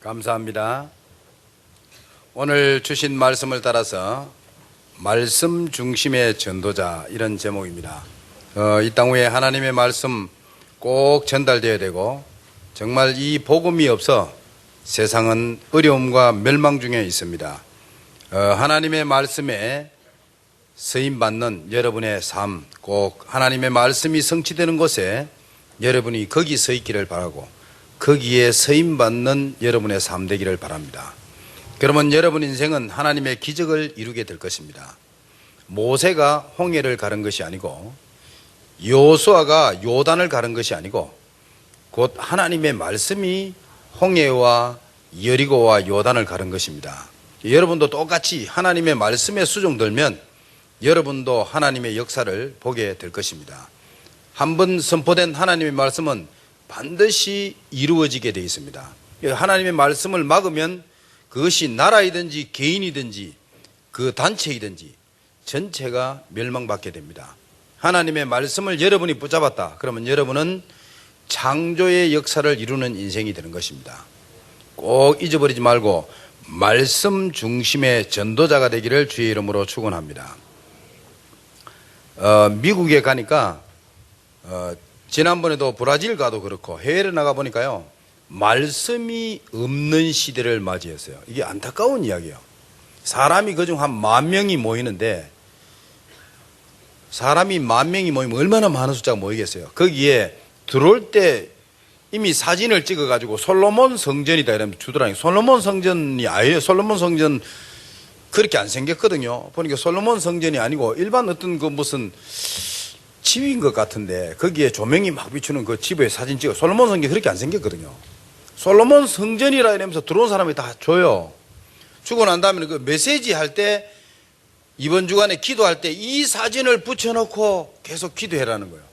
감사합니다. 오늘 주신 말씀을 따라서 말씀 중심의 전도자, 이런 제목입니다. 이 땅 위에 하나님의 말씀 꼭 전달되어야 되고, 정말 이 복음이 없어 세상은 어려움과 멸망 중에 있습니다. 하나님의 말씀에 쓰임받는 여러분의 삶, 꼭 하나님의 말씀이 성취되는 곳에 여러분이 거기 서 있기를 바라고, 거기에 쓰임받는 여러분의 삶 되기를 바랍니다. 그러면 여러분 인생은 하나님의 기적을 이루게 될 것입니다. 모세가 홍해를 가른 것이 아니고, 여호수아가 요단을 가른 것이 아니고, 곧 하나님의 말씀이 홍해와 여리고와 요단을 가른 것입니다. 여러분도 똑같이 하나님의 말씀에 수종들면 여러분도 하나님의 역사를 보게 될 것입니다. 한번 선포된 하나님의 말씀은 반드시 이루어지게 되어 있습니다. 하나님의 말씀을 막으면 그것이 나라이든지 개인이든지 그 단체이든지 전체가 멸망받게 됩니다. 하나님의 말씀을 여러분이 붙잡았다 그러면 여러분은 창조의 역사를 이루는 인생이 되는 것입니다. 꼭 잊어버리지 말고 말씀 중심의 전도자가 되기를 주의 이름으로 축원합니다. 미국에 가니까 지난번에도 브라질 가도 그렇고 해외를 나가 보니까요, 말씀이 없는 시대를 맞이했어요. 이게 안타까운 이야기예요. 사람이 그중 한 10,000명이 모이는데, 사람이 10,000명이 모이면 얼마나 많은 숫자가 모이겠어요. 거기에 들어올 때 이미 사진을 찍어가지고 솔로몬 성전이다 이러면 주더라고요. 솔로몬 성전이 아니에요. 솔로몬 성전 그렇게 안 생겼거든요. 보니까 솔로몬 성전이 아니고 일반 어떤 그 무슨 집인 것 같은데, 거기에 조명이 막 비추는 그 집에 사진 찍어. 솔로몬 성전이 그렇게 안 생겼거든요. 솔로몬 성전이라 이러면서 들어온 사람이 다 줘요. 주고 난 다음에 그 메시지 할 때, 이번 주간에 기도할 때 이 사진을 붙여놓고 계속 기도해라는 거예요.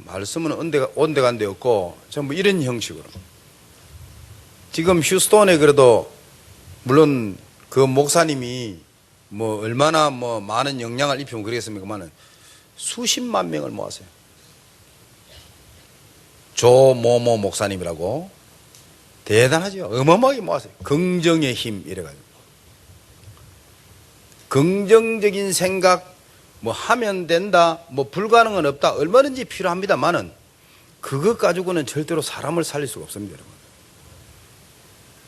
말씀은 온데간데 없고 전부 이런 형식으로. 지금 휴스톤에 그래도 물론 그 목사님이 뭐 얼마나 뭐 많은 영향을 입히면 그러겠습니까만은 수십만 명을 모았어요. 조모모 목사님이라고. 대단하죠. 어마어마하게 모았어요. 긍정의 힘 이래가지고. 긍정적인 생각, 뭐 하면 된다, 뭐 불가능은 없다, 얼마든지 필요합니다만은 그것 가지고는 절대로 사람을 살릴 수가 없습니다, 여러분.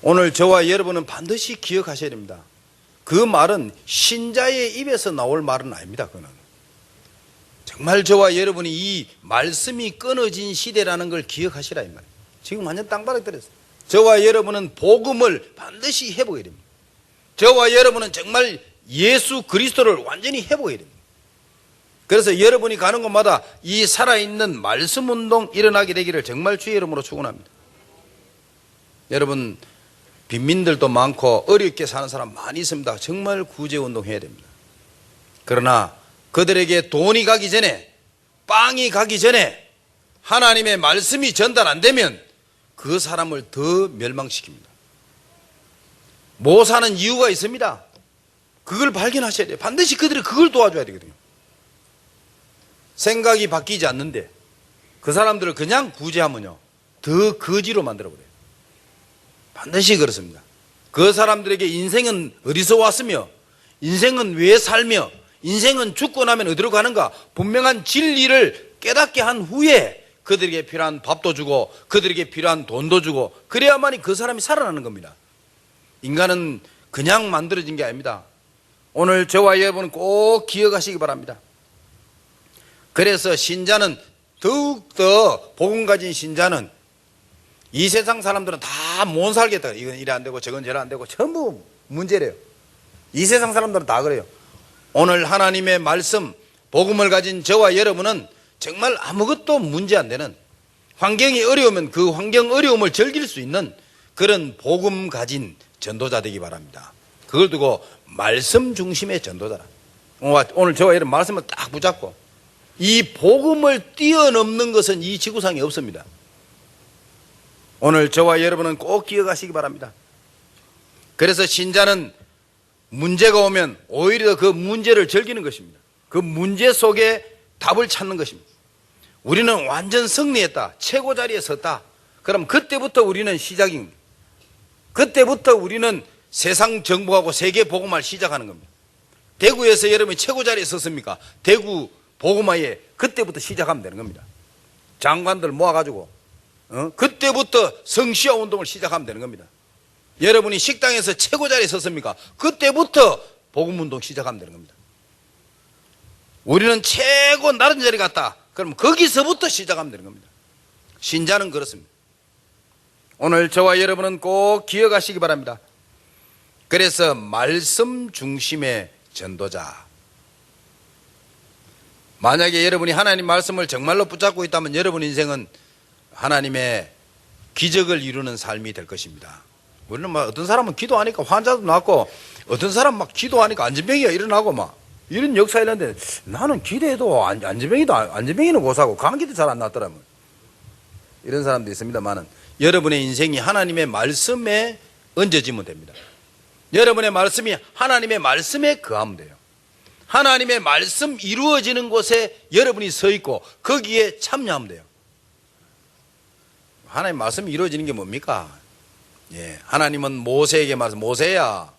오늘 저와 여러분은 반드시 기억하셔야 됩니다. 그 말은 신자의 입에서 나올 말은 아닙니다. 그거는 정말 저와 여러분이 이 말씀이 끊어진 시대라는 걸 기억하시라 이 말이에요. 지금 완전 땅바닥 들었어요. 저와 여러분은 복음을 반드시 회복해야 됩니다. 저와 여러분은 정말 예수 그리스도를 완전히 회복해야 됩니다. 그래서 여러분이 가는 곳마다 이 살아있는 말씀 운동 일어나게 되기를 정말 주의 이름으로 축원합니다. 여러분, 빈민들도 많고 어렵게 사는 사람 많이 있습니다. 정말 구제 운동 해야 됩니다. 그러나 그들에게 돈이 가기 전에, 빵이 가기 전에 하나님의 말씀이 전달 안 되면 그 사람을 더 멸망시킵니다. 못 사는 이유가 있습니다. 그걸 발견하셔야 돼요. 반드시 그들이 그걸 도와줘야 되거든요. 생각이 바뀌지 않는데 그 사람들을 그냥 구제하면요, 더 거지로 만들어버려요. 반드시 그렇습니다. 그 사람들에게 인생은 어디서 왔으며, 인생은 왜 살며, 인생은 죽고 나면 어디로 가는가 분명한 진리를 깨닫게 한 후에 그들에게 필요한 밥도 주고 그들에게 필요한 돈도 주고, 그래야만이 그 사람이 살아나는 겁니다. 인간은 그냥 만들어진 게 아닙니다. 오늘 저와 여러분은 꼭 기억하시기 바랍니다. 그래서 신자는, 더욱더 복음 가진 신자는, 이 세상 사람들은 다 못 살겠다, 이건 이래 안 되고 저건 저래 안 되고 전부 문제래요. 이 세상 사람들은 다 그래요. 오늘 하나님의 말씀, 복음을 가진 저와 여러분은 정말 아무것도 문제 안 되는, 환경이 어려우면 그 환경 어려움을 즐길 수 있는 그런 복음 가진 전도자 되기 바랍니다. 그걸 두고 말씀 중심의 전도자라. 오늘 저와 여러분 말씀을 딱 붙잡고, 이 복음을 뛰어넘는 것은 이 지구상에 없습니다. 오늘 저와 여러분은 꼭 기억하시기 바랍니다. 그래서 신자는 문제가 오면 오히려 그 문제를 즐기는 것입니다. 그 문제 속에 답을 찾는 것입니다. 우리는 완전 승리했다, 최고 자리에 섰다, 그럼 그때부터 우리는 시작입니다. 그때부터 우리는 세상 정복하고 세계 복음화를 시작하는 겁니다. 대구에서 여러분이 최고 자리에 섰습니까? 대구 복음화에 그때부터 시작하면 되는 겁니다. 장관들 모아가지고 그때부터 성시화 운동을 시작하면 되는 겁니다. 여러분이 식당에서 최고 자리에 섰습니까? 그때부터 복음운동 시작하면 되는 겁니다. 우리는 최고 낮은 자리 갔다. 그럼 거기서부터 시작하면 되는 겁니다. 신자는 그렇습니다. 오늘 저와 여러분은 꼭 기억하시기 바랍니다. 그래서 말씀 중심의 전도자. 만약에 여러분이 하나님 말씀을 정말로 붙잡고 있다면 여러분 인생은 하나님의 기적을 이루는 삶이 될 것입니다. 우리는 막 어떤 사람은 기도하니까 환자도 낫고 어떤 사람은 막 기도하니까 안진병이가 일어나고 막 이런 역사 있는데 나는 기도해도 안진병이는 고사고 감기도 잘 안 낫더라고요. 이런 사람도 있습니다만은 여러분의 인생이 하나님의 말씀에 얹어지면 됩니다. 여러분의 말씀이 하나님의 말씀에 거하면 돼요. 하나님의 말씀 이루어지는 곳에 여러분이 서 있고 거기에 참여하면 돼요. 하나님의 말씀이 이루어지는 게 뭡니까? 하나님은 모세에게 말씀, 모세야,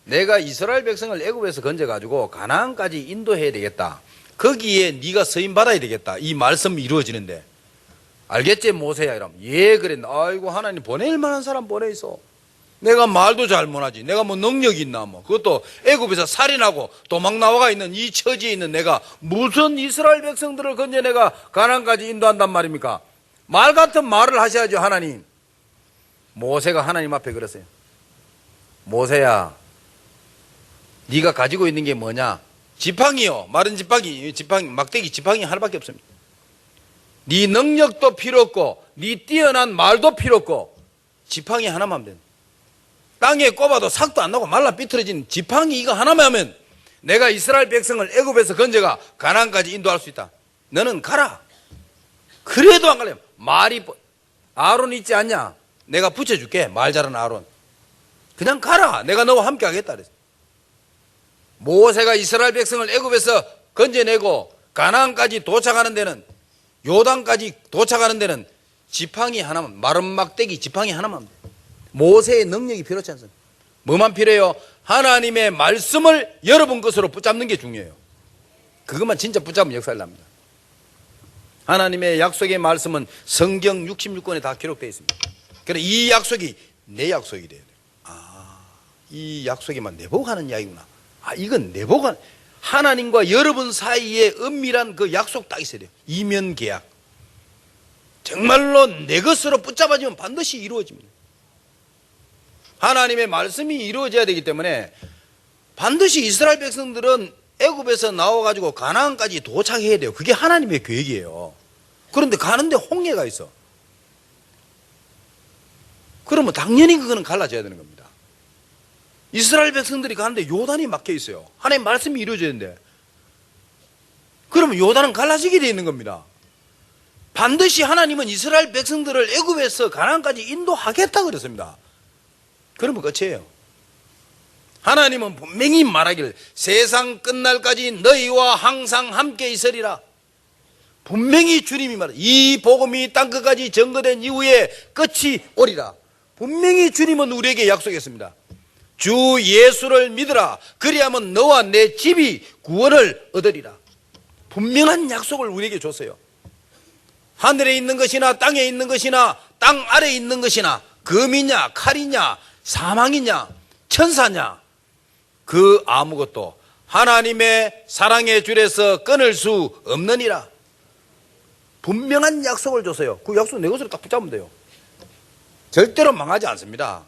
내가 이스라엘 백성을 애굽에서 건져가지고 가나안까지 인도해야 되겠다. 거기에 네가 서임 받아야 되겠다. 이 말씀이 이루어지는데 알겠지 모세야? 이러면 예 그래. 아이고 하나님 보낼 만한 사람 보내있어. 내가 말도 잘 못하지. 내가 뭐 능력이 있나 뭐. 그것도 애굽에서 살인하고 도망 나와가 있는 이 처지에 있는 내가 무슨 이스라엘 백성들을 건져 내가 가나안까지 인도한단 말입니까? 말 같은 말을 하셔야죠. 하나님. 모세가 하나님 앞에 그랬어요. 모세야, 네가 가지고 있는 게 뭐냐? 지팡이요. 마른 지팡이, 막대기 지팡이 하나밖에 없습니다. 네 능력도 필요 없고 네 뛰어난 말도 필요 없고 지팡이 하나만 하면 된다. 땅에 꼽아도 삭도 안 나고 말라 삐뚤어진 지팡이 이거 하나만 하면 내가 이스라엘 백성을 애굽에서 건져가 가나안까지 인도할 수 있다. 너는 가라. 그래도 안 가려면 말이 아론 있지 않냐? 내가 붙여줄게. 말 잘하는 아론. 그냥 가라. 내가 너와 함께 하겠다 그랬어. 모세가 이스라엘 백성을 애굽에서 건져내고 가나안까지 도착하는 데는 요단까지 도착하는 데는 지팡이 하나만, 마른 막대기 지팡이 하나만 돼. 모세의 능력이 필요치 않습니다. 뭐만 필요해요? 하나님의 말씀을 여러분 것으로 붙잡는 게 중요해요. 그것만 진짜 붙잡으면 역사를 납니다. 하나님의 약속의 말씀은 성경 66권에 다 기록되어 있습니다. 그래서 이 약속이 내 약속이 돼야 돼요. 이 약속이만 내보고 하는 이야기구나. 이건 내보고 하는, 하나님과 여러분 사이에 은밀한 그 약속 딱 있어야 돼요. 이면 계약. 정말로 내 것으로 붙잡아지면 반드시 이루어집니다. 하나님의 말씀이 이루어져야 되기 때문에 반드시 이스라엘 백성들은 애굽에서 나와가지고 가나안까지 도착해야 돼요. 그게 하나님의 계획이에요. 그런데 가는데 홍해가 있어. 그러면 당연히 그거는 갈라져야 되는 겁니다. 이스라엘 백성들이 가는데 요단이 막혀 있어요. 하나님 말씀이 이루어져야 되는데 그러면 요단은 갈라지게 되어 있는 겁니다. 반드시 하나님은 이스라엘 백성들을 애굽에서 가나안까지 인도하겠다 그랬습니다. 그러면 끝이에요. 하나님은 분명히 말하기를 세상 끝날까지 너희와 항상 함께 있으리라. 분명히 주님이 말해. 이 복음이 땅끝까지 전거된 이후에 끝이 오리라. 분명히 주님은 우리에게 약속했습니다. 주 예수를 믿으라. 그리하면 너와 내 집이 구원을 얻으리라. 분명한 약속을 우리에게 줬어요. 하늘에 있는 것이나 땅에 있는 것이나 땅 아래에 있는 것이나 금이냐 칼이냐 사망이냐 천사냐 그 아무것도 하나님의 사랑의 줄에서 끊을 수 없느니라. 분명한 약속을 줬어요. 그 약속 내 것으로 딱 붙잡으면 돼요. 절대로 망하지 않습니다.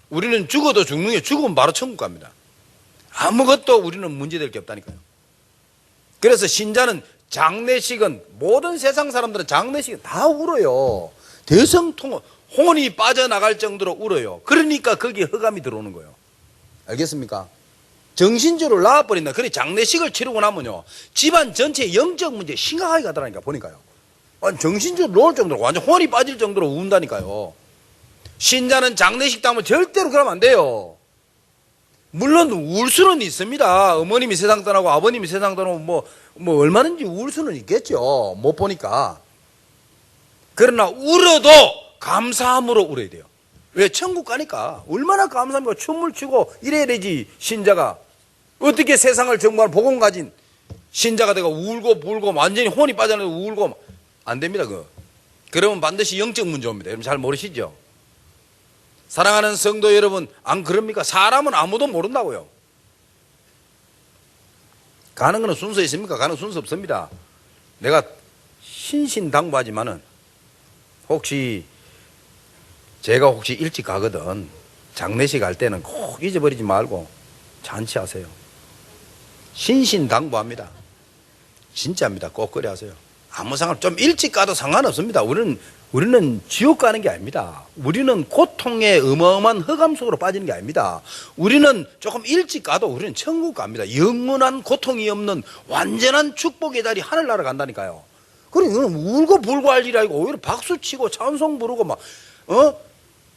우리는 죽어도 죽는 게 죽으면 바로 천국 갑니다. 아무것도 우리는 문제될 게 없다니까요. 그래서 신자는 장례식은 모든 세상 사람들은 장례식은 다 울어요. 대성통은 혼이 빠져나갈 정도로 울어요. 그러니까 거기에 흑암이 들어오는 거예요. 알겠습니까? 정신적으로 나와버린다. 그래 장례식을 치르고 나면요 집안 전체의 영적 문제 심각하게 가더라니까 보니까요. 정신적으로 놓을 정도로 완전 혼이 빠질 정도로 운다니까요. 신자는 장례식 당하면 절대로 그러면 안 돼요. 물론 울 수는 있습니다. 어머님이 세상 떠나고 아버님이 세상 떠나고 뭐 얼마든지 울 수는 있겠죠. 못 보니까. 그러나 울어도 감사함으로 울어야 돼요. 왜? 천국 가니까. 얼마나 감사합니까? 춤을 추고 이래야 되지. 신자가 어떻게 세상을 정말 복음 가진 신자가 되고 울고 불고 완전히 혼이 빠져나가고 울고 안 됩니다. 그러면 반드시 영적 문제 옵니다. 여러분 잘 모르시죠? 사랑하는 성도 여러분, 안 그럽니까? 사람은 아무도 모른다고요. 가는 거는 순서 있습니까? 가는 순서 없습니다. 내가 신신당부하지만은 제가 일찍 가거든. 장례식 할 때는 꼭 잊어버리지 말고 잔치하세요. 신신당부합니다. 진짜입니다. 꼭 그래 하세요. 아무 좀 일찍 가도 상관없습니다. 우리는 지옥 가는 게 아닙니다. 우리는 고통의 어마어마한 흑암 속으로 빠지는 게 아닙니다. 우리는 조금 일찍 가도 우리는 천국 갑니다. 영원한 고통이 없는 완전한 축복의 달이 하늘나라 간다니까요. 그러니 이거는 울고 불고 할 일이 아니고 오히려 박수 치고 찬송 부르고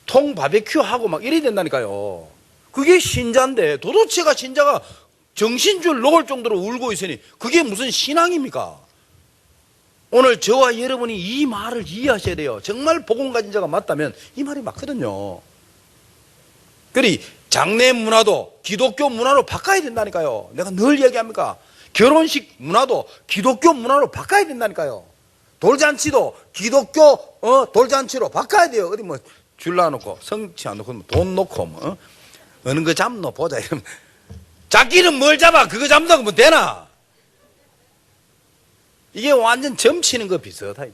통 바베큐 하고 이래야 된다니까요. 그게 신자인데 도대체가 신자가 정신줄 놓을 정도로 울고 있으니 그게 무슨 신앙입니까? 오늘 저와 여러분이 이 말을 이해하셔야 돼요. 정말 복음 가진 자가 맞다면 이 말이 맞거든요. 그리 장례 문화도 기독교 문화로 바꿔야 된다니까요. 내가 늘 얘기합니까? 결혼식 문화도 기독교 문화로 바꿔야 된다니까요. 돌잔치도 기독교 돌잔치로 바꿔야 돼요. 어디 줄 놔놓고 성치 안 놓고 돈 놓고 어느 거 잡노 보자 이러면 자기는 뭘 잡아 그거 잡는다고 뭐 되나? 이게 완전 점치는 거 비슷하다.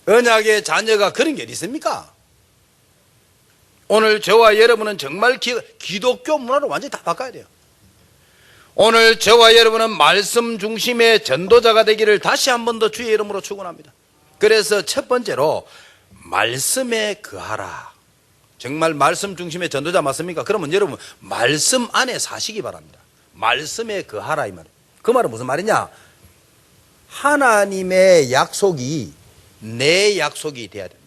언약의 자녀가 그런 게 있습니까? 오늘 저와 여러분은 정말 기독교 문화로 완전히 다 바꿔야 돼요. 오늘 저와 여러분은 말씀 중심의 전도자가 되기를 다시 한 번 더 주의 이름으로 축원합니다. 그래서 첫 번째로 말씀에 거하라. 정말 말씀 중심의 전도자 맞습니까? 그러면 여러분 말씀 안에 사시기 바랍니다. 말씀에 거하라 이 말이에요. 그 말은 무슨 말이냐? 하나님의 약속이 내 약속이 돼야 된다.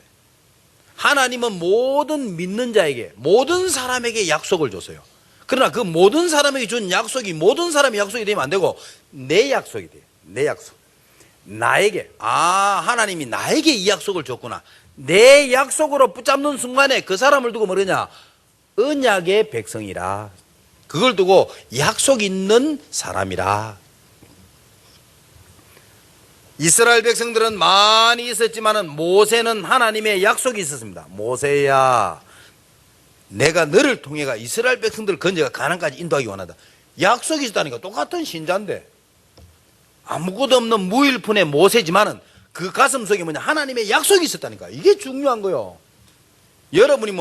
하나님은 모든 믿는 자에게 모든 사람에게 약속을 줬어요. 그러나 그 모든 사람에게 준 약속이 모든 사람의 약속이 되면 안 되고 내 약속이 돼요. 내 약속. 나에게 하나님이 나에게 이 약속을 줬구나. 내 약속으로 붙잡는 순간에 그 사람을 두고 뭐냐? 언약의 백성이라. 그걸 두고 약속 있는 사람이라. 이스라엘 백성들은 많이 있었지만은 모세는 하나님의 약속이 있었습니다. 모세야, 내가 너를 통해가 이스라엘 백성들을 건져가 가나안까지 인도하기 원하다. 약속이 있다니까. 똑같은 신자인데 아무것도 없는 무일푼의 모세지만은 그 가슴 속에 하나님의 약속이 있었다니까. 이게 중요한 거요. 여러분이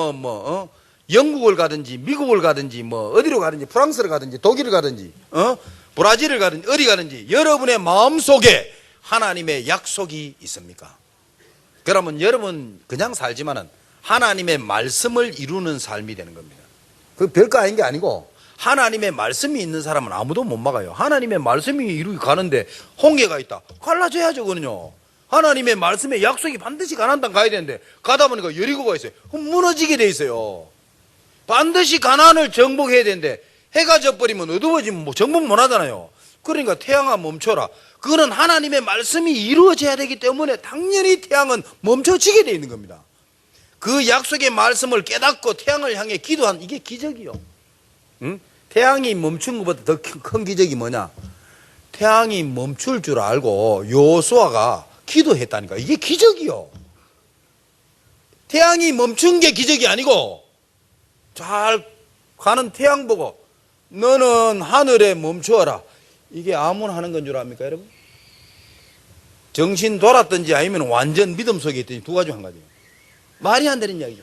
영국을 가든지 미국을 가든지 어디로 가든지 프랑스를 가든지 독일을 가든지 브라질을 가든지 어디 가든지 여러분의 마음속에 하나님의 약속이 있습니까? 그러면 여러분 그냥 살지만은 하나님의 말씀을 이루는 삶이 되는 겁니다. 그 별거 아닌 게 아니고 하나님의 말씀이 있는 사람은 아무도 못 막아요. 하나님의 말씀이 이루기 가는데 홍해가 있다. 갈라져야죠, 그거는요. 하나님의 말씀에 약속이 반드시 가나안 땅 가야 되는데 가다 보니까 여리고가 있어요. 그럼 무너지게 돼 있어요. 반드시 가나안을 정복해야 되는데 해가 져버리면 어두워지면 정복 못 하잖아요. 그러니까 태양아 멈춰라. 그거는 하나님의 말씀이 이루어져야 되기 때문에 당연히 태양은 멈춰지게 돼 있는 겁니다. 그 약속의 말씀을 깨닫고 태양을 향해 기도한 이게 기적이요. 응? 태양이 멈춘 것보다 더 큰 기적이 뭐냐? 태양이 멈출 줄 알고 여호수아가 기도했다니까. 이게 기적이요. 태양이 멈춘 게 기적이 아니고 잘 가는 태양 보고 너는 하늘에 멈추어라. 이게 아무나 하는 건 줄 압니까, 여러분? 정신 돌았든지 아니면 완전 믿음 속에 있든지 두 가지 한 가지예요. 말이 안 되는 이야기죠.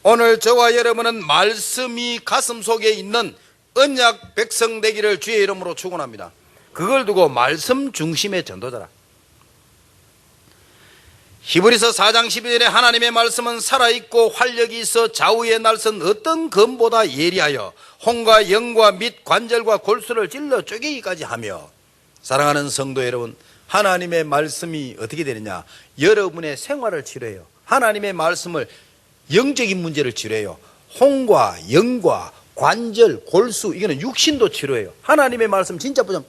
오늘 저와 여러분은 말씀이 가슴 속에 있는 언약 백성 되기를 주의 이름으로 축원합니다. 그걸 두고 말씀 중심의 전도자라. 히브리서 4장 12절에 하나님의 말씀은 살아있고 활력이 있어 좌우의 날선 어떤 검보다 예리하여 혼과 영과 및 관절과 골수를 찔러 쪼개기까지 하며. 사랑하는 성도 여러분, 하나님의 말씀이 어떻게 되느냐? 여러분의 생활을 치료해요. 하나님의 말씀을 영적인 문제를 치료해요. 혼과 영과 관절, 골수, 이거는 육신도 치료해요. 하나님의 말씀 진짜 보자면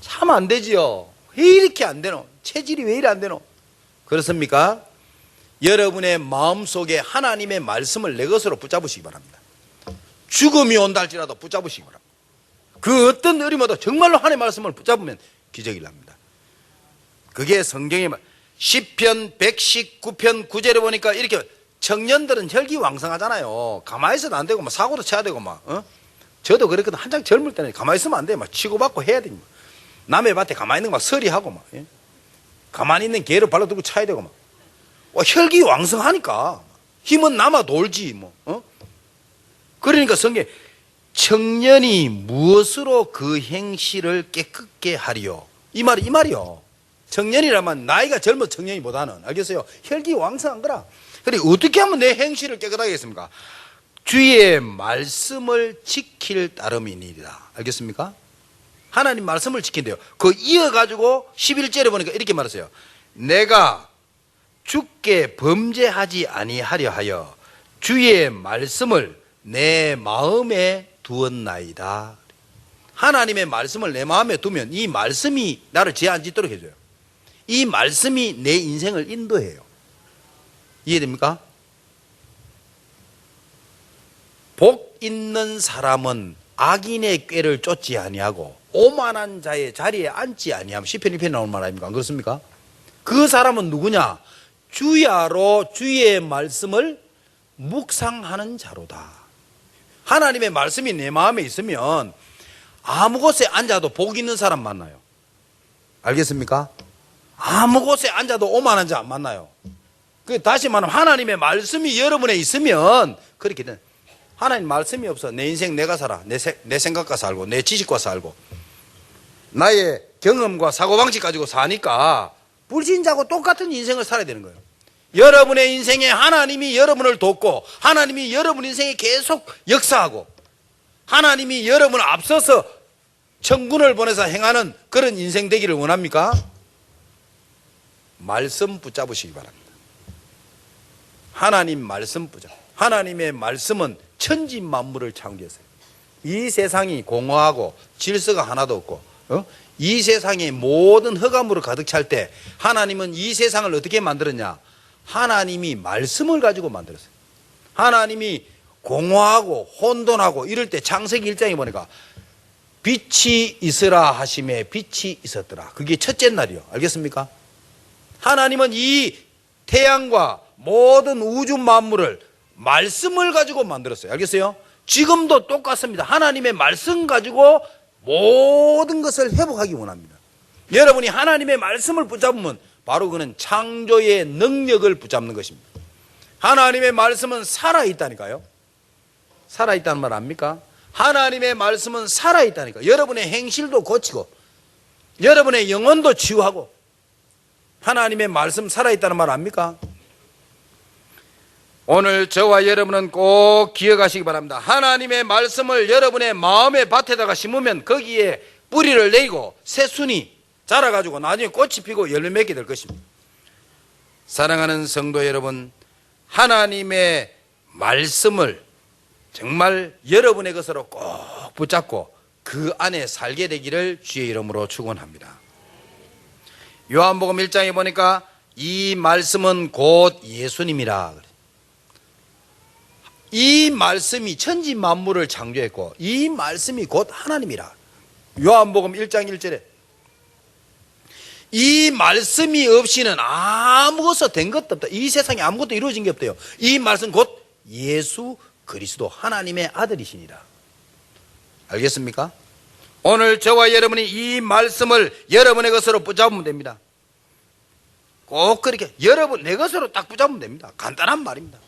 참 안 되지요. 왜 이렇게 안 되노? 체질이 왜 이래 안 되노? 그렇습니까? 여러분의 마음속에 하나님의 말씀을 내 것으로 붙잡으시기 바랍니다. 죽음이 온다 할지라도 붙잡으시기 바랍니다. 그 어떤 어림에도 정말로 하나님의 말씀을 붙잡으면 기적이 납니다. 그게 성경의 말. 시편 119편 9절에 보니까 이렇게 청년들은 혈기왕성하잖아요. 가만히 있어도 안 되고 막 사고도 쳐야 되고 막 저도 그랬거든. 한창 젊을 때는 가만히 있으면 안 돼. 막 치고받고 해야 됩니다. 남의 밭에 가만히 있는 거 막 서리하고 막 가만히 있는 개를 발로 들고 차야 되고 막 혈기왕성하니까 힘은 남아 돌지 뭐. 그러니까 성경에 청년이 무엇으로 그 행실을 깨끗게 하리요? 이 말이요. 청년이라면 나이가 젊은 청년이보다는 알겠어요? 혈기왕성한 거라. 그래 어떻게 하면 내 행실을 깨끗하게 하겠습니까? 주의 말씀을 지킬 따름이니라. 알겠습니까? 하나님 말씀을 지킨대요. 그 이어가지고 11절에 보니까 이렇게 말했어요. 내가 주께 범죄하지 아니하려 하여 주의 말씀을 내 마음에 두었나이다. 하나님의 말씀을 내 마음에 두면 이 말씀이 나를 죄 안 짓도록 해줘요. 이 말씀이 내 인생을 인도해요. 이해됩니까? 복 있는 사람은 악인의 꾀를 쫓지 아니하고 오만한 자의 자리에 앉지 아니하면 시편 1편에 나오는 말 아닙니까? 안 그렇습니까? 그 사람은 누구냐? 주야로 주의 말씀을 묵상하는 자로다. 하나님의 말씀이 내 마음에 있으면 아무 곳에 앉아도 복 있는 사람 만나요. 알겠습니까? 아무 곳에 앉아도 오만한 자 안 만나요. 다시 말하면 하나님의 말씀이 여러분에 있으면 그렇게 돼. 하나님 말씀이 없어. 내 인생 내가 살아. 내 생각과 살고 내 지식과 살고 나의 경험과 사고방식 가지고 사니까 불신자하고 똑같은 인생을 살아야 되는 거예요. 여러분의 인생에 하나님이 여러분을 돕고 하나님이 여러분 인생에 계속 역사하고 하나님이 여러분을 앞서서 천군을 보내서 행하는 그런 인생 되기를 원합니까? 말씀 붙잡으시기 바랍니다. 하나님 말씀 붙잡. 하나님의 말씀은 천지 만물을 창조했어요. 이 세상이 공허하고 질서가 하나도 없고 이 세상에 모든 흑암으로 가득 찰 때 하나님은 이 세상을 어떻게 만들었냐? 하나님이 말씀을 가지고 만들었어요. 하나님이 공허하고 혼돈하고 이럴 때 창세기 1장에 보니까 빛이 있으라 하심에 빛이 있었더라. 그게 첫째 날이요. 알겠습니까? 하나님은 이 태양과 모든 우주 만물을 말씀을 가지고 만들었어요. 알겠어요? 지금도 똑같습니다. 하나님의 말씀 가지고 모든 것을 회복하기 원합니다. 여러분이 하나님의 말씀을 붙잡으면 바로 그는 창조의 능력을 붙잡는 것입니다. 하나님의 말씀은 살아있다니까요. 살아있다는 말 압니까? 하나님의 말씀은 살아있다니까. 여러분의 행실도 고치고 여러분의 영혼도 치유하고 하나님의 말씀 살아있다는 말 압니까? 오늘 저와 여러분은 꼭 기억하시기 바랍니다. 하나님의 말씀을 여러분의 마음의 밭에다가 심으면 거기에 뿌리를 내리고 새순이 자라가지고 나중에 꽃이 피고 열매 맺게 될 것입니다. 사랑하는 성도 여러분, 하나님의 말씀을 정말 여러분의 것으로 꼭 붙잡고 그 안에 살게 되기를 주의 이름으로 축원합니다. 요한복음 1장에 보니까 이 말씀은 곧 예수님이라. 이 말씀이 천지 만물을 창조했고 이 말씀이 곧 하나님이라. 요한복음 1장 1절에 이 말씀이 없이는 아무것도 된 것도 없다. 이 세상에 아무것도 이루어진 게 없대요. 이 말씀 곧 예수 그리스도 하나님의 아들이시니라. 알겠습니까? 오늘 저와 여러분이 이 말씀을 여러분의 것으로 붙잡으면 됩니다. 꼭 그렇게 여러분 내 것으로 딱 붙잡으면 됩니다. 간단한 말입니다.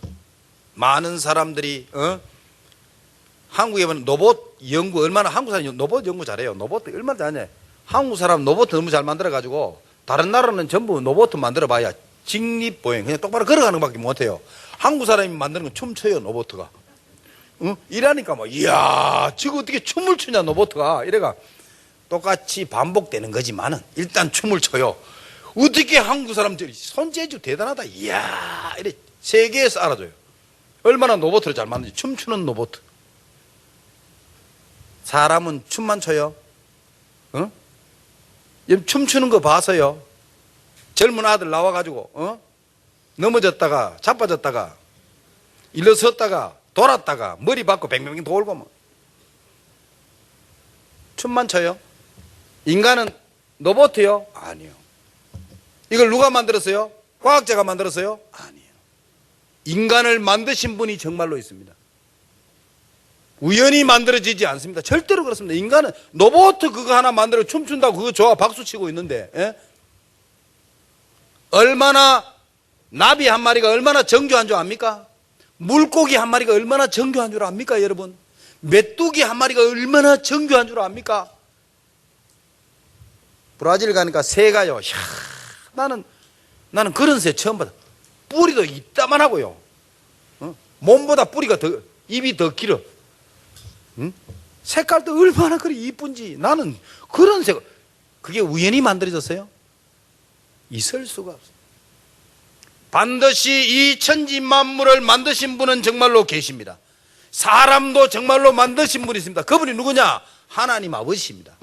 많은 사람들이 한국에 보면 로봇 연구 얼마나 한국 사람이 로봇 연구 잘해요. 로봇 얼마나 잘하냐. 한국 사람 로봇 너무 잘 만들어가지고 다른 나라는 전부 로봇 만들어봐야 직립보행 그냥 똑바로 걸어가는 것밖에 못해요. 한국 사람이 만드는 건 춤춰요. 로봇가 이라니까 뭐 이야 저거 어떻게 춤을 추냐 로봇가 이래가 똑같이 반복되는 거지만은 일단 춤을 춰요. 어떻게 한국 사람들이 손재주 대단하다. 이야 이래 세계에서 알아줘요. 얼마나 로봇을 잘 만드는지. 춤추는 로봇. 사람은 춤만 춰요. 춤추는 거 봐서요. 젊은 아들 나와가지고 넘어졌다가 자빠졌다가 일어섰다가 돌았다가 머리 받고 뱅뱅뱅 돌고 뭐 춤만 춰요? 인간은 로봇이요? 아니요. 이걸 누가 만들었어요? 과학자가 만들었어요? 아니에요. 인간을 만드신 분이 정말로 있습니다. 우연히 만들어지지 않습니다. 절대로 그렇습니다. 인간은 로봇 그거 하나 만들어 춤춘다고 그거 좋아 박수치고 있는데, 예? 얼마나 나비 한 마리가 얼마나 정교한 줄 압니까? 물고기 한 마리가 얼마나 정교한 줄 압니까, 여러분? 메뚜기 한 마리가 얼마나 정교한 줄 압니까? 브라질 가니까 새가요. 나는 그런 새 처음 봤다. 뿌리도 이따만 하고요. 몸보다 뿌리가 더, 입이 더 길어. 색깔도 얼마나 그리 이쁜지. 나는 그런 새, 그게 우연히 만들어졌어요? 있을 수가 없어요. 반드시 이 천지 만물을 만드신 분은 정말로 계십니다. 사람도 정말로 만드신 분이 있습니다. 그분이 누구냐? 하나님 아버지입니다.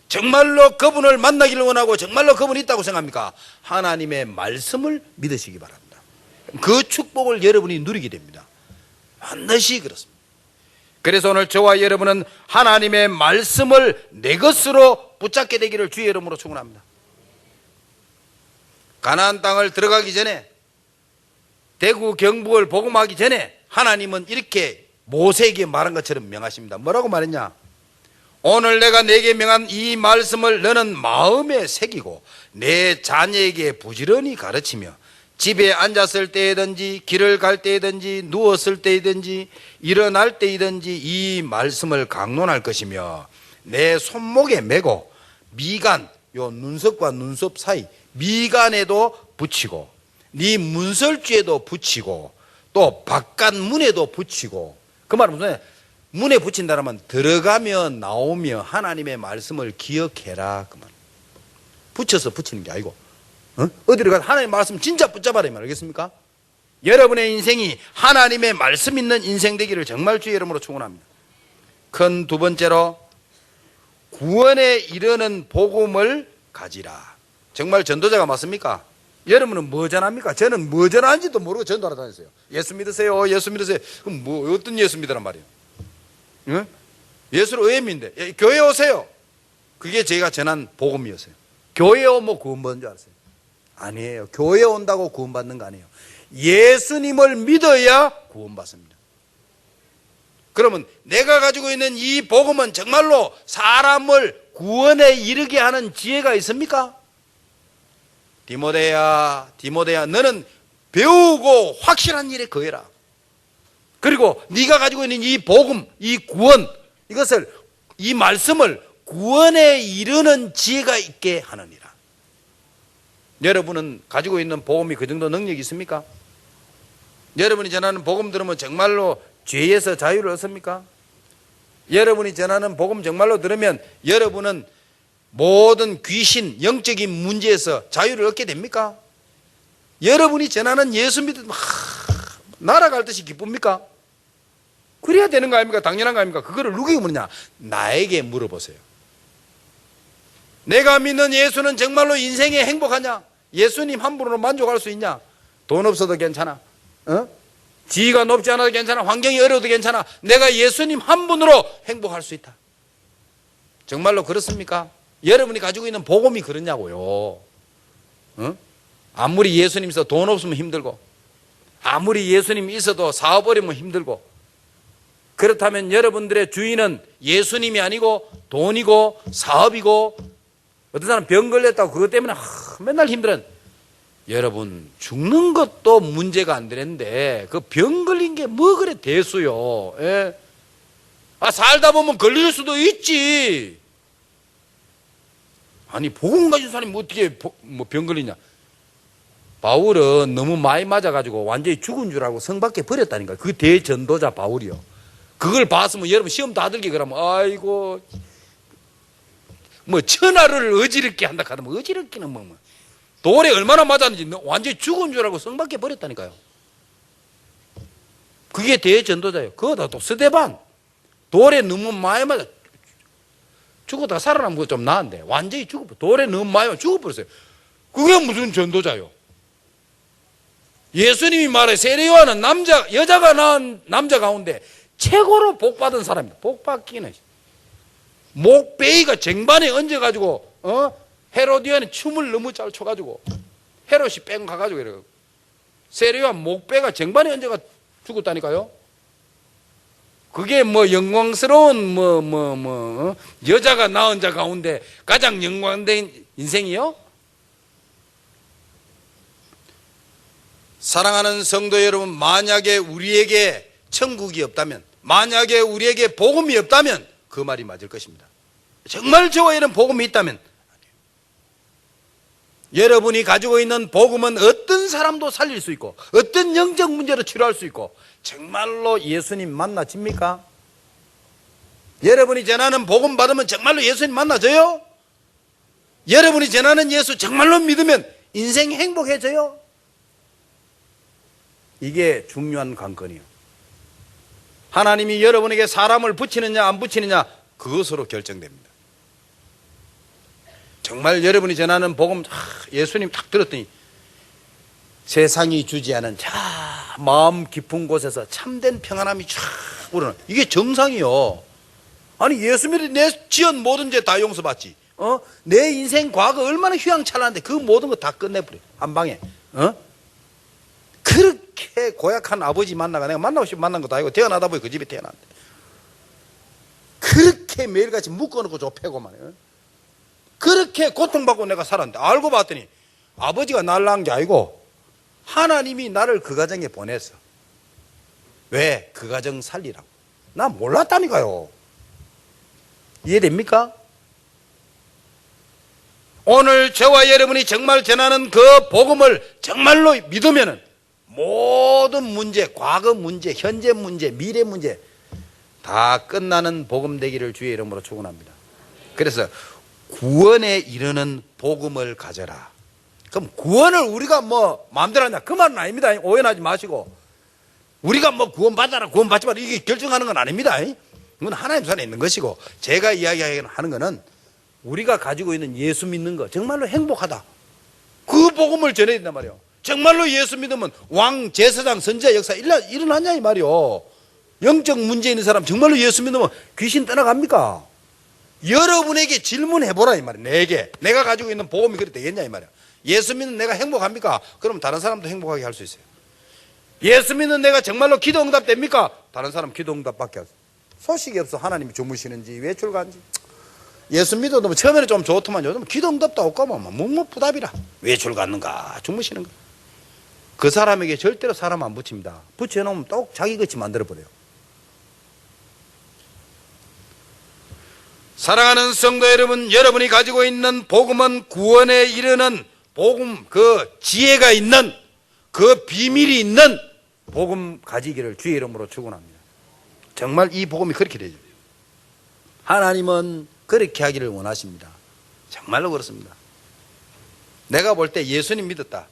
정말로 그분을 만나기를 원하고 정말로 그분이 있다고 생각합니까? 하나님의 말씀을 믿으시기 바랍니다. 그 축복을 여러분이 누리게 됩니다. 반드시 그렇습니다. 그래서 오늘 저와 여러분은 하나님의 말씀을 내 것으로 붙잡게 되기를 주의 이름으로 축원합니다. 가나안 땅을 들어가기 전에, 대구 경북을 복음하기 전에 하나님은 이렇게 모세에게 말한 것처럼 명하십니다. 뭐라고 말했냐? 오늘 내가 네게 명한 이 말씀을 너는 마음에 새기고 내 자녀에게 부지런히 가르치며 집에 앉았을 때이든지 길을 갈 때이든지 누웠을 때이든지 일어날 때이든지 이 말씀을 강론할 것이며 내 손목에 메고 미간, 요 눈썹과 눈썹 사이 미간에도 붙이고 네 문설주에도 붙이고 또 바깥 문에도 붙이고. 그 말은 무슨, 문에 붙인다면 들어가며 나오며 하나님의 말씀을 기억해라 그 말. 붙여서 붙이는 게 아니고 어디로 가서 하나님의 말씀 진짜 붙잡아라 이 말 알겠습니까? 여러분의 인생이 하나님의 말씀 있는 인생 되기를 정말 주의 이름으로 축원합니다. 큰 두 번째로 구원에 이르는 복음을 가지라. 정말 전도자가 맞습니까? 여러분은 뭐 전합니까? 저는 뭐 전하는지도 모르고 전도하러 다녔어요. 예수 믿으세요, 예수 믿으세요. 그럼 뭐 어떤 예수 믿으란 말이에요? 응? 예수를 왜 믿는데? 교회 오세요. 그게 제가 전한 복음이었어요. 교회 오면 구원 받는 줄 알았어요. 아니에요. 교회 온다고 구원 받는 거 아니에요. 예수님을 믿어야 구원 받습니다. 그러면 내가 가지고 있는 이 복음은 정말로 사람을 구원에 이르게 하는 지혜가 있습니까? 디모데야, 디모데야, 너는 배우고 확실한 일에 거해라. 그리고 네가 가지고 있는 이 복음, 이 구원, 이것을, 이 말씀을 구원에 이르는 지혜가 있게 하느니라. 여러분은 가지고 있는 복음이 그 정도 능력이 있습니까? 여러분이 전하는 복음 들으면 정말로 죄에서 자유를 얻습니까? 여러분이 전하는 복음 정말로 들으면 여러분은 모든 귀신, 영적인 문제에서 자유를 얻게 됩니까? 여러분이 전하는 예수 믿으면 날아갈 듯이 기쁩니까? 그래야 되는 거 아닙니까? 당연한 거 아닙니까? 그거를 누구에게 물으냐? 나에게 물어보세요. 내가 믿는 예수는 정말로 인생에 행복하냐? 예수님 한 분으로 만족할 수 있냐? 돈 없어도 괜찮아. 지위가 높지 않아도 괜찮아. 환경이 어려워도 괜찮아. 내가 예수님 한 분으로 행복할 수 있다. 정말로 그렇습니까? 여러분이 가지고 있는 복음이 그러냐고요. 아무리 예수님 있어 돈 없으면 힘들고, 아무리 예수님 있어도 사업 어려면 힘들고, 그렇다면 여러분들의 주인은 예수님이 아니고 돈이고 사업이고, 어떤 사람 병 걸렸다고 그것 때문에 맨날 힘들어. 여러분, 죽는 것도 문제가 안 되는데 그 병 걸린 게 뭐 그래 대수요. 예? 살다 보면 걸릴 수도 있지. 아니, 복음 가진 사람이 어떻게 병 걸리냐? 바울은 너무 많이 맞아가지고 완전히 죽은 줄 알고 성 밖에 버렸다니까. 그 대전도자 바울이요. 그걸 봤으면 여러분 시험 다 들게 그러면 아이고 뭐 천하를 어지럽게 한다 하면 어지럽기는 뭐 돌에 얼마나 맞았는지 완전히 죽은 줄 알고 성 밖에 버렸다니까요. 그게 대전도자예요. 그거다 또 스데반 돌에 너무 많이 맞아 죽었다가 살아남은 거 좀 나은데 완전히 돌에 너무 많이 맞아 죽어버렸어요. 그게 무슨 전도자요? 예수님이 말해 세례요한은 여자가 낳은 남자 가운데 최고로 복받은 사람입니다. 복받기는 목베이가 쟁반에 얹어가지고 헤로디안이 춤을 너무 잘 춰가지고 헤롯이 뺑 가가지고 이래요. 세례요한 목베가 쟁반에 얹어가 죽었다니까요. 그게 뭐 영광스러운 여자가 낳은 자 가운데 가장 영광된 인생이요? 사랑하는 성도 여러분, 만약에 우리에게 천국이 없다면, 만약에 우리에게 복음이 없다면 그 말이 맞을 것입니다. 정말 저와 이런 복음이 있다면, 여러분이 가지고 있는 복음은 어떤 사람도 살릴 수 있고 어떤 영적 문제로 치료할 수 있고, 정말로 예수님 만나집니까? 여러분이 전하는 복음 받으면 정말로 예수님 만나져요? 여러분이 전하는 예수 정말로 믿으면 인생 행복해져요? 이게 중요한 관건이에요. 하나님이 여러분에게 사람을 붙이느냐 안 붙이느냐 그것으로 결정됩니다. 정말 여러분이 전하는 복음 예수님 딱 들었더니 세상이 주지 않은 마음 깊은 곳에서 참된 평안함이 쫙 우러나, 이게 정상이요. 아니 예수 믿어 내 지은 모든 죄 다 용서받지, 내 인생 과거 얼마나 휘황찬란한데 그 모든 거 다 끝내버려 한 방에. 그렇게 고약한 아버지 만나가, 내가 만나고 싶어 만난 것도 아니고 태어나다 보니 그 집에 태어났는데 그렇게 매일같이 묶어놓고 좁혀고만 해요. 그렇게 고통받고 내가 살았는데 알고 봤더니 아버지가 날 낳은 게 아니고 하나님이 나를 그 가정에 보냈어. 왜? 그 가정 살리라고. 나 몰랐다니까요. 이해됩니까? 오늘 저와 여러분이 정말 전하는 그 복음을 정말로 믿으면은 모든 문제, 과거 문제, 현재 문제, 미래 문제 다 끝나는 복음 되기를 주의 이름으로 축원합니다. 그래서 구원에 이르는 복음을 가져라. 그럼 구원을 우리가 뭐 마음대로 하냐 그 말은 아닙니다. 오해하지 마시고, 우리가 뭐 구원받아라 구원받지 마라 이게 결정하는 건 아닙니다. 이건 하나님 손에 있는 것이고, 제가 이야기하는 거는 우리가 가지고 있는 예수 믿는 거 정말로 행복하다, 그 복음을 전해야 된단 말이에요. 정말로 예수 믿으면 왕, 제사장, 선지자 역사 일어나냐 이 말이요. 영적 문제 있는 사람 정말로 예수 믿으면 귀신 떠나갑니까? 여러분에게 질문해보라 이 말이에요. 내가 가지고 있는 복음이 그래 되겠냐 이 말이에요. 예수 믿는 내가 행복합니까? 그럼 다른 사람도 행복하게 할 수 있어요. 예수 믿는 내가 정말로 기도 응답 됩니까? 다른 사람 기도 응답밖에 없어요. 소식이 없어. 하나님이 주무시는지 외출 간지. 예수 믿어도 처음에는 좀 좋더만 요즘 기도 응답도 없고 묵묵부답이라. 외출 갔는가 주무시는가. 그 사람에게 절대로 사람 안 붙입니다. 붙여놓으면 또 자기 같이 만들어버려요. 사랑하는 성도 여러분, 여러분이 가지고 있는 복음은 구원에 이르는 복음, 그 지혜가 있는, 그 비밀이 있는 복음 가지기를 주의 이름으로 축원합니다. 정말 이 복음이 그렇게 되죠. 하나님은 그렇게 하기를 원하십니다. 정말로 그렇습니다. 내가 볼 때 예수님 믿었다,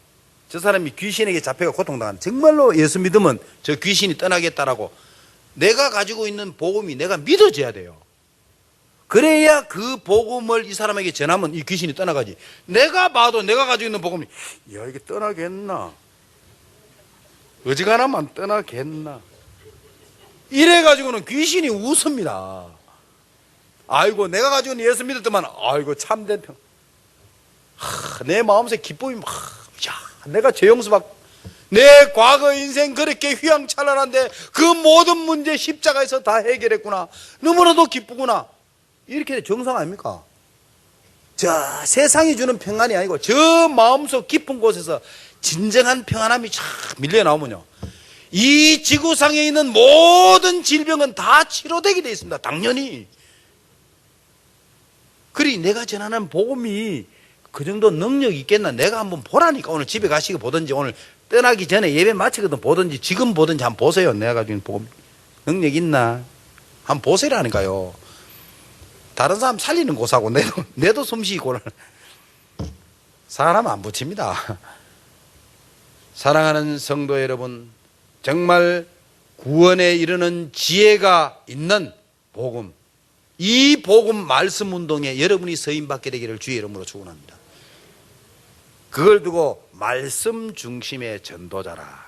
저 사람이 귀신에게 잡혀가 고통당하는, 정말로 예수 믿으면 저 귀신이 떠나겠다라고 내가 가지고 있는 복음이 내가 믿어져야 돼요. 그래야 그 복음을 이 사람에게 전하면 이 귀신이 떠나가지. 내가 봐도 내가 가지고 있는 복음이 야 이게 떠나겠나, 어지간하면 떠나겠나, 이래가지고는 귀신이 웃습니다. 아이고 내가 가지고 있는 예수 믿었더만 아이고 참된 평, 내 마음속에 기쁨이 내가 죄 용서받고 내 과거 인생 그렇게 휘황찬란한데 그 모든 문제 십자가에서 다 해결했구나, 너무나도 기쁘구나, 이렇게 정상 아닙니까? 저 세상이 주는 평안이 아니고 저 마음속 깊은 곳에서 진정한 평안함이 쫙 밀려 나오면요, 이 지구상에 있는 모든 질병은 다 치료되게 되어 있습니다. 당연히. 그리 내가 전하는 복음이 그 정도 능력이 있겠나, 내가 한번 보라니까. 오늘 집에 가시고 보든지, 오늘 떠나기 전에 예배 마치거든 보든지, 지금 보든지 한번 보세요. 내가 가지고 있는 복음 능력 있나 한번 보세요라니까요. 다른 사람 살리는 고사고 내도 숨쉬고 사람 안 붙입니다. 사랑하는 성도 여러분, 정말 구원에 이르는 지혜가 있는 복음, 이 복음 말씀 운동에 여러분이 서임받게 되기를 주의 이름으로 축원합니다. 그걸 두고 말씀 중심의 전도자라.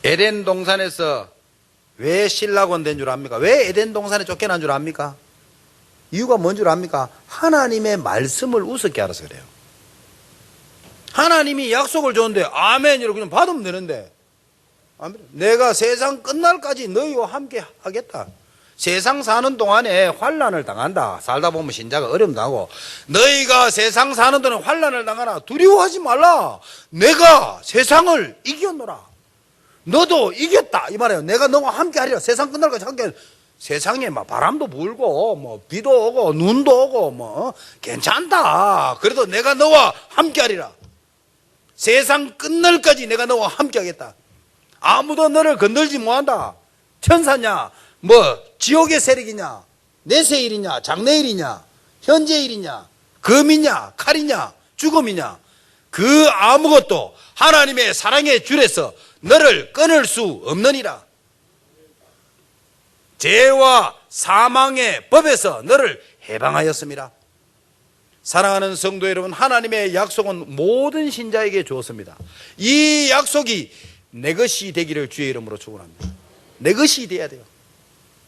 에덴 동산에서 왜 신라곤 된 줄 압니까? 왜 에덴 동산에 쫓겨난 줄 압니까? 이유가 뭔 줄 압니까? 하나님의 말씀을 우습게 알아서 그래요. 하나님이 약속을 줬는데 아멘 이러고 그냥 받으면 되는데, 내가 세상 끝날까지 너희와 함께 하겠다. 세상 사는 동안에 환난을 당한다. 살다 보면 신자가 어려움 당하고, 너희가 세상 사는 동안에 환난을 당하나 두려워하지 말라. 내가 세상을 이겼노라. 너도 이겼다 이 말이에요. 내가 너와 함께 하리라. 세상 끝날까지 함께. 세상에 막 바람도 불고 뭐 비도 오고 눈도 오고 뭐 괜찮다. 그래도 내가 너와 함께 하리라. 세상 끝날까지 내가 너와 함께 하겠다. 아무도 너를 건들지 못한다. 천사냐 뭐 지옥의 세력이냐 내세일이냐 장래일이냐 현재일이냐 금이냐 칼이냐 죽음이냐 그 아무것도 하나님의 사랑의 줄에서 너를 끊을 수 없느니라. 죄와 사망의 법에서 너를 해방하였습니다. 사랑하는 성도 여러분, 하나님의 약속은 모든 신자에게 주었습니다. 이 약속이 내 것이 되기를 주의 이름으로 축원합니다. 내 것이 돼야 돼요.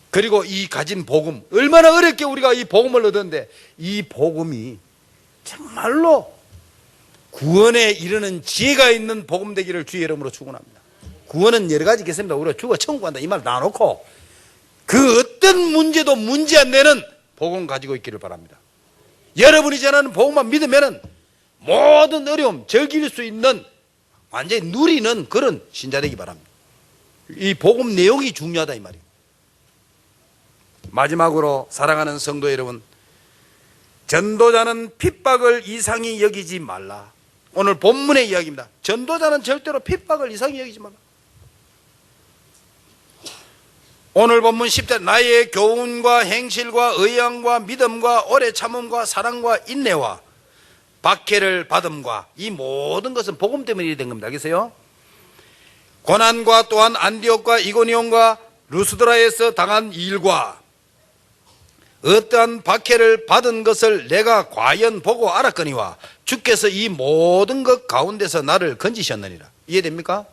그리고 이 가진 복음, 얼마나 어렵게 우리가 이 복음을 얻었는데, 이 복음이 정말로 구원에 이르는 지혜가 있는 복음 되기를 주의 이름으로 축원합니다. 구원은 여러 가지 있겠습니다. 우리가 죽어 천국 간다 이 말 놔놓고 그 어떤 문제도 문제 안 되는 복음 가지고 있기를 바랍니다. 여러분이 전하는 복음만 믿으면 모든 어려움 즐길 수 있는, 완전히 누리는 그런 신자 되기 바랍니다. 이 복음 내용이 중요하다 이 말이에요. 마지막으로 사랑하는 성도 여러분, 전도자는 핍박을 이상히 여기지 말라. 오늘 본문의 이야기입니다. 전도자는 절대로 핍박을 이상히 여기지 말라. 오늘 본문 10절, 나의 교훈과 행실과 의향과 믿음과 오래 참음과 사랑과 인내와 박해를 받음과 이 모든 것은 복음 때문에 일이 된 겁니다. 알겠어요? 고난과 또한 안디옥과 이고니온과 루스드라에서 당한 일과 어떠한 박해를 받은 것을 내가 과연 보고 알았거니와 주께서 이 모든 것 가운데서 나를 건지셨느니라. 이해됩니까?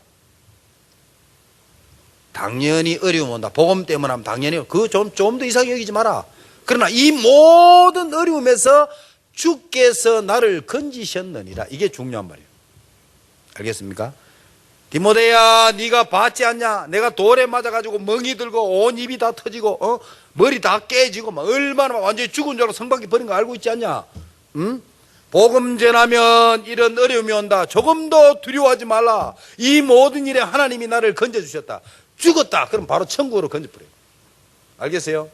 당연히 어려움 온다. 복음 때문에 하면 당연히 그 좀 더 이상히 여기지 마라. 그러나 이 모든 어려움에서 주께서 나를 건지셨느니라. 이게 중요한 말이에요. 알겠습니까? 디모데야, 네가 봤지 않냐? 내가 돌에 맞아가지고 멍이 들고 온 입이 다 터지고 머리 다 깨지고 막 얼마나 완전히 죽은 줄 알고 성밖에 버린 거 알고 있지 않냐? 응? 복음 전하면 이런 어려움이 온다. 조금도 두려워하지 말라. 이 모든 일에 하나님이 나를 건져주셨다. 죽었다. 그럼 바로 천국으로 건져버려요. 알겠어요?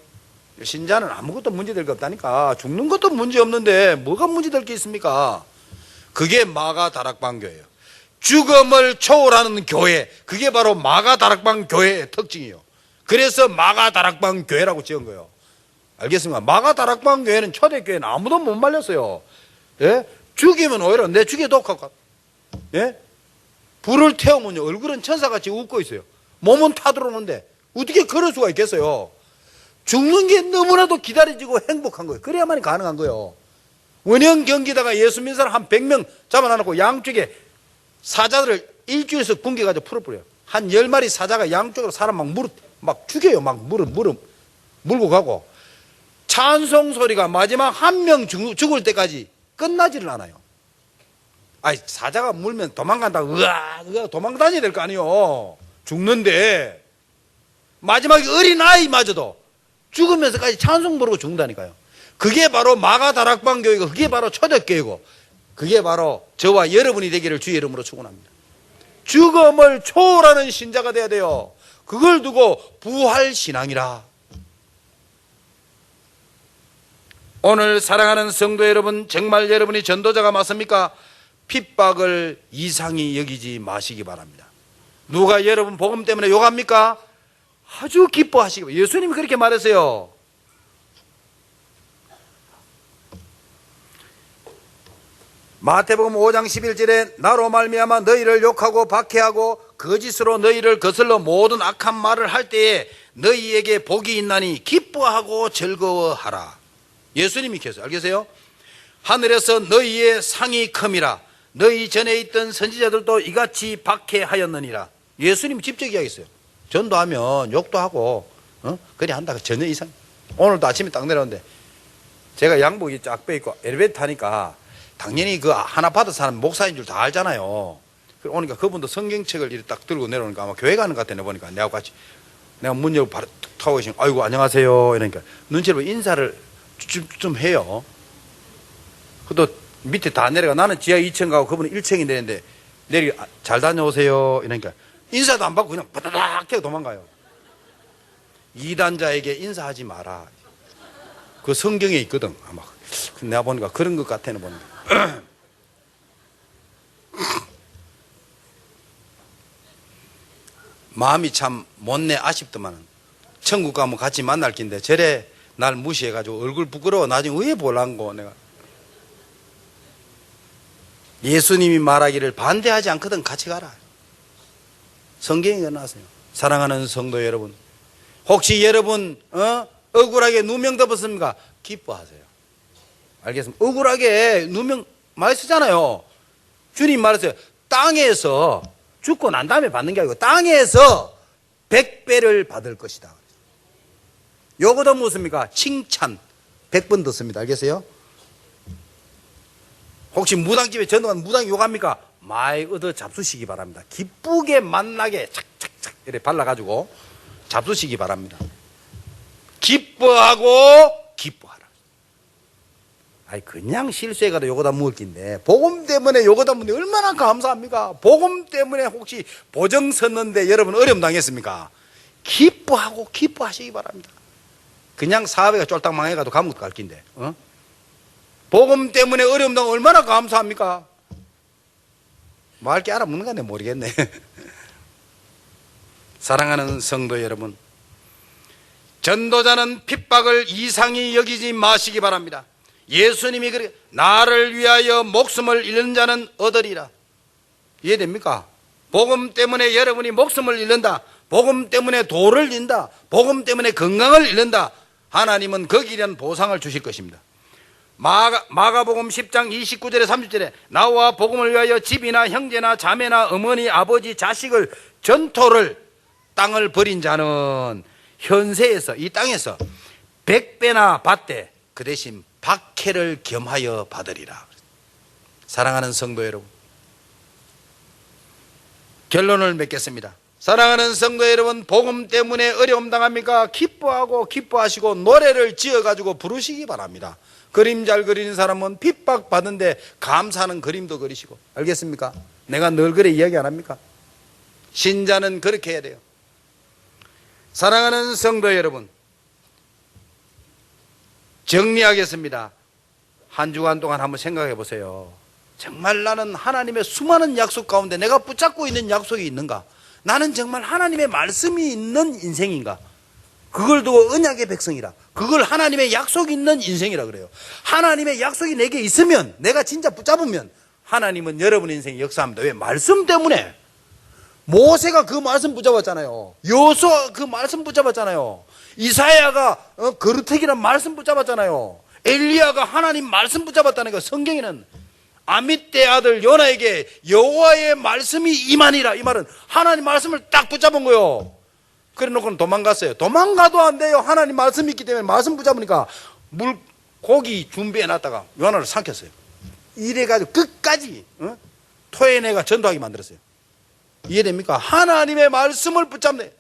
신자는 아무것도 문제될 게 없다니까. 죽는 것도 문제 없는데 뭐가 문제될 게 있습니까? 그게 마가 다락방 교회예요. 죽음을 초월하는 교회, 그게 바로 마가 다락방 교회의 특징이에요. 그래서 마가 다락방 교회라고 지은 거예요. 알겠습니까? 마가 다락방 교회는 초대교회는 아무도 못 말렸어요. 예? 죽이면 오히려 내 죽여 독하고, 예? 불을 태우면 얼굴은 천사같이 웃고 있어요. 몸은 타들어오는데 어떻게 그럴 수가 있겠어요? 죽는 게 너무나도 기다려지고 행복한 거예요. 그래야만 가능한 거예요. 원형 경기다가 예수 믿는 사람 한 100명 잡아놔놓고 양쪽에 사자들을 일주일에서 굶겨가지고 풀어버려요. 한 10마리 사자가 양쪽으로 사람 막 죽여요. 막 물고 가고, 찬송 소리가 마지막 한 명 죽을 때까지 끝나지를 않아요. 아니, 사자가 물면 도망간다. 으아 도망 다녀야 될 거 아니에요. 죽는데 마지막에 어린아이마저도 죽으면서까지 찬송 부르고 죽는다니까요. 그게 바로 마가 다락방 교회고, 그게 바로 초대교회고, 그게 바로 저와 여러분이 되기를 주의 이름으로 축원합니다. 죽음을 초월하는 신자가 돼야 돼요. 그걸 두고 부활신앙이라. 오늘 사랑하는 성도 여러분, 정말 여러분이 전도자가 맞습니까? 핍박을 이상히 여기지 마시기 바랍니다. 누가 여러분 복음 때문에 욕합니까? 아주 기뻐하시기 바랍니다. 예수님이 그렇게 말했어요. 마태복음 5장 11절에 나로 말미암아 너희를 욕하고 박해하고 거짓으로 너희를 거슬러 모든 악한 말을 할 때에 너희에게 복이 있나니 기뻐하고 즐거워하라. 예수님이 계세요. 알겠어요? 하늘에서 너희의 상이 큼이라. 너희 전에 있던 선지자들도 이같이 박해하였느니라. 예수님이 직접 이야기했어요. 전도하면 욕도 하고 그래 한다. 전혀 이상. 오늘도 아침에 딱 내려오는데 제가 양복이 쫙 빼입고 엘리베이터 타니까 당연히 그 하나 받은 사람 목사인 줄 다 알잖아요. 그러니까 그분도 성경책을 이렇게 딱 들고 내려오니까 아마 교회 가는 것 같아. 보니까 내가 같이 내가 문 열고 바로 툭 타고 계시니까 아이고 안녕하세요 이러니까 눈치를 보고 인사를 좀 해요. 또 밑에 다 내려가. 나는 지하 2층 가고 그분은 1층이 내리는데 내리 잘 다녀오세요 이러니까 인사도 안 받고 그냥 바다닥 하고 도망가요. 이단자에게 인사하지 마라. 그 성경에 있거든. 아마 내가 보니까 그런 것 같아는 보니까. 마음이 참 못내 아쉽더만. 천국 가면 같이 만날 긴데 저래 날 무시해가지고 얼굴 부끄러워. 나중에 왜 볼란고 내가. 예수님이 말하기를 반대하지 않거든 같이 가라. 성경에 나왔어요. 사랑하는 성도 여러분, 혹시 여러분 억울하게 누명 덮었습니까? 기뻐하세요. 알겠습니까? 억울하게 누명 많이 쓰잖아요. 주님 말했어요. 땅에서 죽고 난 다음에 받는 게 아니고 땅에서 100배를 받을 것이다. 요거도 무엇입니까? 칭찬 100번 듣습니다. 알겠어요? 혹시 무당집에 전도하면 무당이 욕합니까? 많이 얻어 잡수시기 바랍니다. 기쁘게 만나게 착착착 이렇게 발라가지고 잡수시기 바랍니다. 기뻐하고 기뻐하라. 아니 그냥 실수해가도 요거다 먹을 긴데 복음 때문에 요거다 먹는데 얼마나 감사합니까? 복음 때문에 혹시 보정 섰는데 여러분 어려움 당했습니까? 기뻐하고 기뻐하시기 바랍니다. 그냥 사업에가 쫄딱 망해가도 감옥도 갈 긴데 복음 때문에 어려움 당하면 얼마나 감사합니까? 뭐 할 게 알아먹는 건데 모르겠네. 사랑하는 성도 여러분, 전도자는 핍박을 이상히 여기지 마시기 바랍니다. 예수님이 그렇게 나를 위하여 목숨을 잃는 자는 얻으리라. 이해됩니까? 복음 때문에 여러분이 목숨을 잃는다. 복음 때문에 도를 잃는다. 복음 때문에 건강을 잃는다. 하나님은 거기에 대한 보상을 주실 것입니다. 마가복음 10장 29절에 30절에 나와 복음을 위하여 집이나 형제나 자매나 어머니 아버지 자식을 전토를 땅을 버린 자는 현세에서 이 땅에서 100배나 받되 그 대신 박해를 겸하여 받으리라. 사랑하는 성도 여러분, 결론을 맺겠습니다. 사랑하는 성도 여러분, 복음 때문에 어려움 당합니까? 기뻐하고 기뻐하시고 노래를 지어가지고 부르시기 바랍니다. 그림 잘 그리는 사람은 핍박받는데 감사하는 그림도 그리시고. 알겠습니까? 내가 늘 그래 이야기 안 합니까? 신자는 그렇게 해야 돼요. 사랑하는 성도 여러분, 정리하겠습니다. 한 주간 동안 한번 생각해 보세요. 정말 나는 하나님의 수많은 약속 가운데 내가 붙잡고 있는 약속이 있는가? 나는 정말 하나님의 말씀이 있는 인생인가? 그걸 두고 언약의 백성이라, 그걸 하나님의 약속이 있는 인생이라 그래요. 하나님의 약속이 내게 있으면, 내가 진짜 붙잡으면 하나님은 여러분의 인생에 역사합니다. 왜? 말씀 때문에. 모세가 그 말씀 붙잡았잖아요. 여호수아 그 말씀 붙잡았잖아요. 이사야가 거루택이란 말씀 붙잡았잖아요. 엘리야가 하나님 말씀 붙잡았다는 거. 성경에는 아미떼 아들 요나에게 여호와의 말씀이 임하니라. 이 말은 하나님 말씀을 딱 붙잡은 거예요. 그래 놓고는 도망갔어요. 도망가도 안 돼요. 하나님 말씀이 있기 때문에 말씀 붙잡으니까 고기 준비해 놨다가 요나를 삼켰어요. 이래가지고 끝까지 토해내가 전도하게 만들었어요. 이해됩니까? 하나님의 말씀을 붙잡네.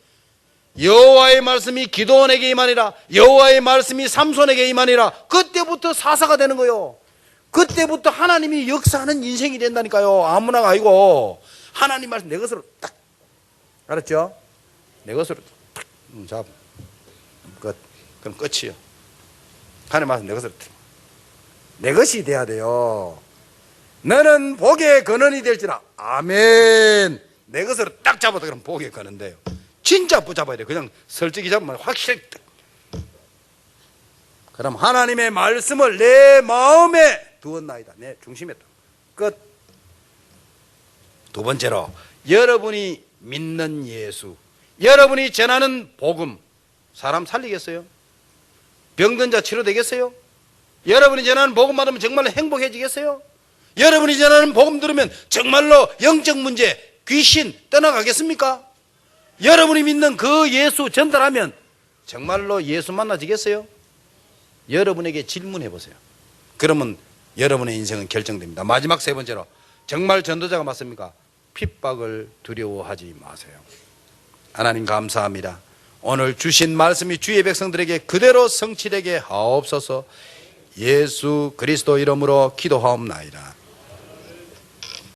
여호와의 말씀이 기도원에게 임하니라. 여호와의 말씀이 삼손에게 임하니라. 그때부터 사사가 되는 거예요. 그때부터 하나님이 역사하는 인생이 된다니까요. 아무나가 아니고 하나님 말씀 내 것으로 딱, 알았죠? 내 것으로 딱 잡. 그럼 끝이에요. 하나님 말씀 내 것으로 내 것이 돼야 돼요. 너는 복의 근원이 될지라. 아멘. 내 것으로 딱 잡아도 그럼 복의 근원 돼요. 진짜 붙잡아야 돼요. 그냥 설득이 잡으면 확실히. 그럼 하나님의 말씀을 내 마음에 두었나이다. 내 중심에 끝. 두 번째로, 여러분이 믿는 예수, 여러분이 전하는 복음, 사람 살리겠어요? 병든 자 치료되겠어요? 여러분이 전하는 복음 받으면 정말로 행복해지겠어요? 여러분이 전하는 복음 들으면 정말로 영적 문제, 귀신 떠나가겠습니까? 여러분이 믿는 그 예수 전달하면 정말로 예수 만나지겠어요? 여러분에게 질문해 보세요. 그러면 여러분의 인생은 결정됩니다. 마지막 세 번째로, 정말 전도자가 맞습니까? 핍박을 두려워하지 마세요. 하나님 감사합니다. 오늘 주신 말씀이 주의 백성들에게 그대로 성취되게 하옵소서. 예수 그리스도 이름으로 기도하옵나이다.